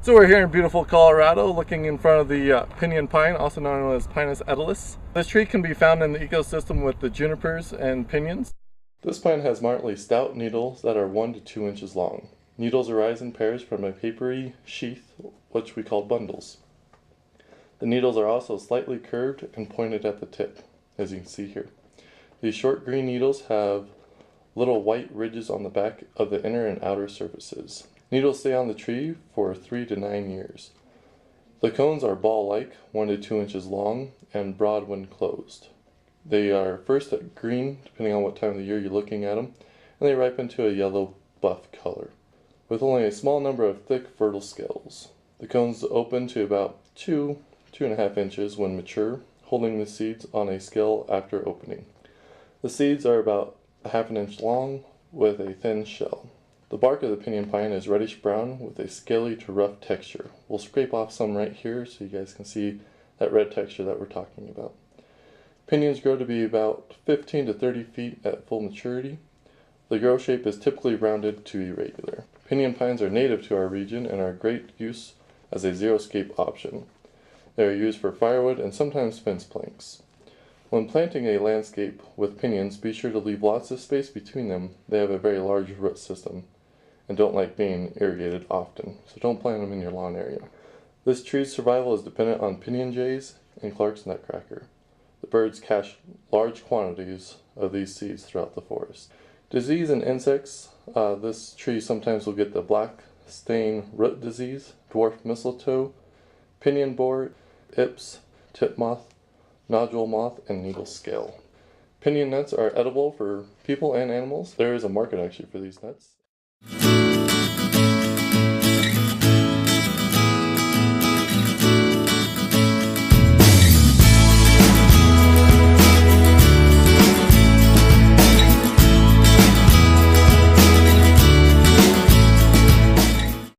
So we're here in beautiful Colorado looking in front of the Pinyon pine, also known as Pinus edulis. This tree can be found in the ecosystem with the junipers and pinyons. This pine has moderately stout needles that are 1 to 2 inches long. Needles arise in pairs from a papery sheath, which we call bundles. The needles are also slightly curved and pointed at the tip, as you can see here. These short green needles have little white ridges on the back of the inner and outer surfaces. Needles stay on the tree for 3 to 9 years. The cones are ball-like, 1 to 2 inches long, and broad when closed. They are first green, depending on what time of the year you're looking at them, and they ripen to a yellow-buff color, with only a small number of thick, fertile scales. The cones open to about 2.5 inches when mature, holding the seeds on a scale after opening. The seeds are about 1/2 inch long, with a thin shell. The bark of the pinyon pine is reddish brown with a scaly to rough texture. We'll scrape off some right here so you guys can see that red texture that we're talking about. Pinyons grow to be about 15 to 30 feet at full maturity. The grow shape is typically rounded to irregular. Pinyon pines are native to our region and are great use as a xeriscape option. They are used for firewood and sometimes fence planks. When planting a landscape with pinyons, be sure to leave lots of space between them. They have a very large root system and don't like being irrigated often, so don't plant them in your lawn area. This tree's survival is dependent on pinyon jays and Clark's nutcracker. The birds catch large quantities of these seeds throughout the forest. Disease and insects. This tree sometimes will get the black stain root disease, dwarf mistletoe, pinyon borer, ips, titmoth, nodule moth, and needle scale. Pinyon nuts are edible for people and animals. There is a market actually for these nuts.